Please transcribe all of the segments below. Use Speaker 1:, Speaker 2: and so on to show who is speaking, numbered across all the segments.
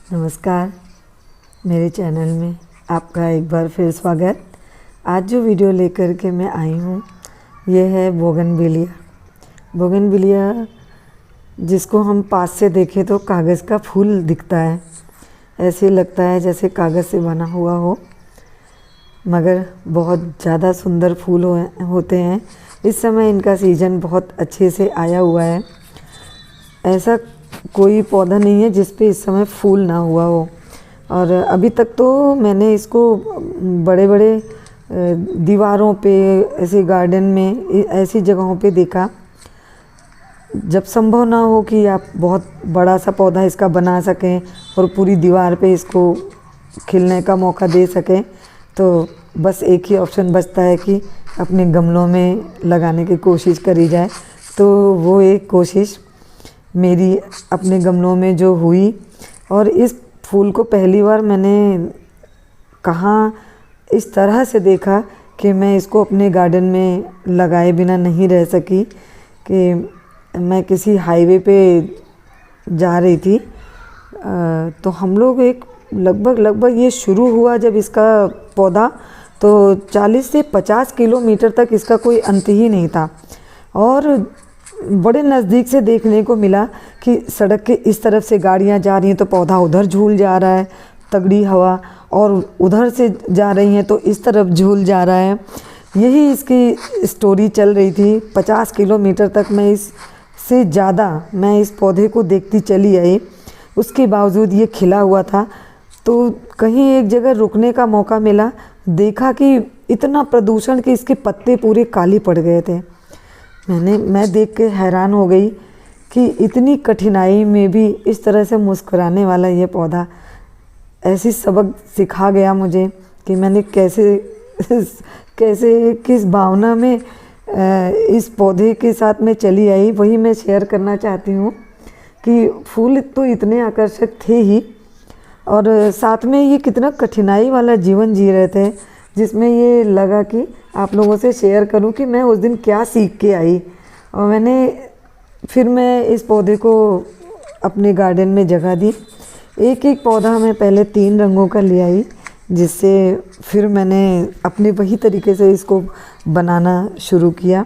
Speaker 1: नमस्कार, मेरे चैनल में आपका एक बार फिर स्वागत। आज जो वीडियो लेकर के मैं आई हूँ ये है बोगनविलिया। बोगनविलिया जिसको हम पास से देखें तो कागज़ का फूल दिखता है, ऐसे लगता है जैसे कागज़ से बना हुआ हो, मगर बहुत ज़्यादा सुंदर फूल होते हैं। इस समय इनका सीज़न बहुत अच्छे से आया हुआ है। ऐसा कोई पौधा नहीं है जिस पे इस समय फूल ना हुआ हो। और अभी तक तो मैंने इसको बड़े बड़े दीवारों पे, ऐसे गार्डन में, ऐसी जगहों पे देखा। जब संभव ना हो कि आप बहुत बड़ा सा पौधा इसका बना सकें और पूरी दीवार पे इसको खिलने का मौका दे सकें, तो बस एक ही ऑप्शन बचता है कि अपने गमलों में लगाने की कोशिश करी जाए। तो वो एक कोशिश मेरी अपने गमलों में जो हुई, और इस फूल को पहली बार मैंने कहाँ इस तरह से देखा कि मैं इसको अपने गार्डन में लगाए बिना नहीं रह सकी। कि मैं किसी हाईवे पे जा रही थी, तो हम लोग एक लगभग ये शुरू हुआ जब इसका पौधा, तो 40 से 50 किलोमीटर तक इसका कोई अंत ही नहीं था। और बड़े नज़दीक से देखने को मिला कि सड़क के इस तरफ से गाड़ियां जा रही हैं तो पौधा उधर झूल जा रहा है, तगड़ी हवा, और उधर से जा रही हैं तो इस तरफ झूल जा रहा है। यही इसकी स्टोरी चल रही थी। 50 किलोमीटर तक इससे ज़्यादा मैं इस पौधे को देखती चली आई। उसके बावजूद ये खिला हुआ था। तो कहीं एक जगह रुकने का मौका मिला, देखा कि इतना प्रदूषण कि इसके पत्ते पूरे काले पड़ गए थे। मैं देख के हैरान हो गई कि इतनी कठिनाई में भी इस तरह से मुस्कुराने वाला ये पौधा। ऐसी सबक सिखा गया मुझे कि मैंने कैसे किस भावना में इस पौधे के साथ में चली आई। वही मैं शेयर करना चाहती हूँ कि फूल तो इतने आकर्षक थे ही, और साथ में ये कितना कठिनाई वाला जीवन जी रहे थे, जिसमें ये लगा कि आप लोगों से शेयर करूं कि मैं उस दिन क्या सीख के आई। और मैं इस पौधे को अपने गार्डन में जगह दी। एक एक पौधा मैं पहले 3 रंगों का ले आई, जिससे फिर मैंने अपने वही तरीके से इसको बनाना शुरू किया।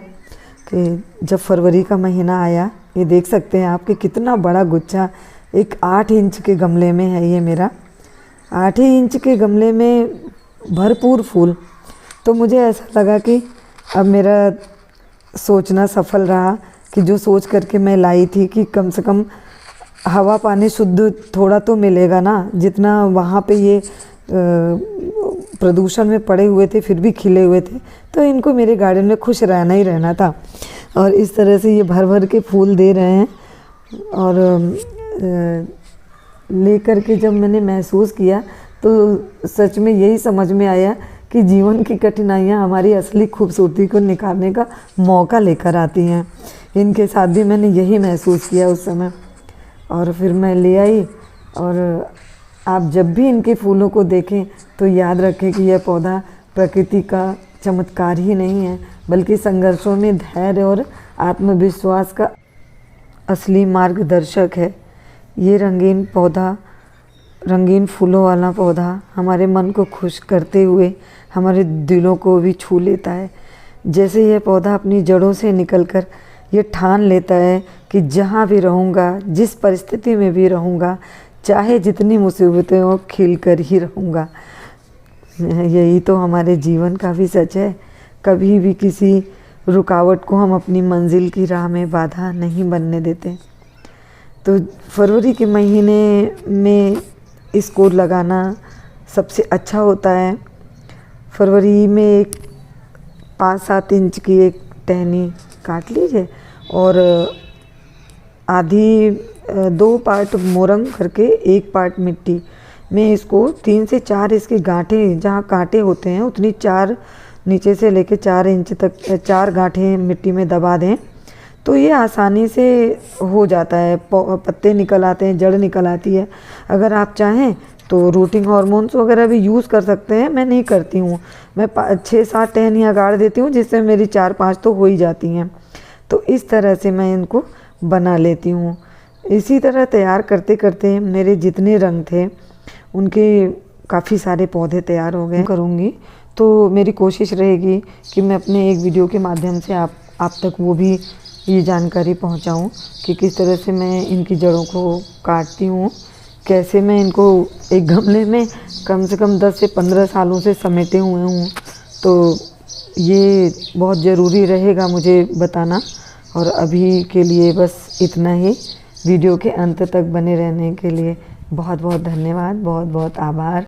Speaker 1: कि जब फरवरी का महीना आया, ये देख सकते हैं आप कि कितना बड़ा गुच्छा एक 8 इंच के गमले में है। ये मेरा 8 ही इंच के गमले में भरपूर फूल। तो मुझे ऐसा लगा कि अब मेरा सोचना सफल रहा कि जो सोच करके मैं लाई थी कि कम से कम हवा पानी शुद्ध थोड़ा तो मिलेगा ना, जितना वहाँ पे ये प्रदूषण में पड़े हुए थे फिर भी खिले हुए थे, तो इनको मेरे गार्डन में खुश रहना ही रहना था। और इस तरह से ये भर भर के फूल दे रहे हैं। और लेकर के जब मैंने महसूस किया तो सच में यही समझ में आया कि जीवन की कठिनाइयाँ हमारी असली खूबसूरती को निखारने का मौका लेकर आती हैं। इनके साथ भी मैंने यही महसूस किया उस समय। और फिर मैं ले आई। और आप जब भी इनके फूलों को देखें तो याद रखें कि यह पौधा प्रकृति का चमत्कार ही नहीं है, बल्कि संघर्षों में धैर्य और आत्मविश्वास का असली मार्गदर्शक है। ये रंगीन फूलों वाला पौधा हमारे मन को खुश करते हुए हमारे दिलों को भी छू लेता है। जैसे यह पौधा अपनी जड़ों से निकलकर ये ठान लेता है कि जहाँ भी रहूँगा, जिस परिस्थिति में भी रहूँगा, चाहे जितनी मुसीबतें हो, खिल कर ही रहूँगा। यही तो हमारे जीवन का भी सच है। कभी भी किसी रुकावट को हम अपनी मंजिल की राह में बाधा नहीं बनने देते। तो फरवरी के महीने में इसको लगाना सबसे अच्छा होता है। फरवरी में एक 5-7 इंच की एक टहनी काट लीजिए और आधी 2 पार्ट मोरंग करके 1 पार्ट मिट्टी में इसको 3 से 4 इसके गांठें, जहाँ कांटे होते हैं उतनी 4 नीचे से लेके 4 इंच तक 4 गांठें मिट्टी में दबा दें, तो ये आसानी से हो जाता है। पत्ते निकल आते हैं, जड़ निकल आती है। अगर आप चाहें तो रूटिंग हार्मोन्स वगैरह भी यूज़ कर सकते हैं। मैं नहीं करती हूँ, मैं 6-7 टहनियाँ गाड़ देती हूँ, जिससे मेरी 4-5 तो हो ही जाती हैं। तो इस तरह से मैं इनको बना लेती हूँ। इसी तरह तैयार करते करते मेरे जितने रंग थे उनके काफ़ी सारे पौधे तैयार हो गए। करूँगी तो मेरी कोशिश रहेगी कि मैं अपने एक वीडियो के माध्यम से आप तक वो भी ये जानकारी पहुंचाऊं कि किस तरह से मैं इनकी जड़ों को काटती हूँ, कैसे मैं इनको एक गमले में कम से कम 10 से 15 सालों से समेटे हुए हूँ। तो ये बहुत ज़रूरी रहेगा मुझे बताना। और अभी के लिए बस इतना ही। वीडियो के अंत तक बने रहने के लिए बहुत बहुत धन्यवाद, बहुत बहुत आभार।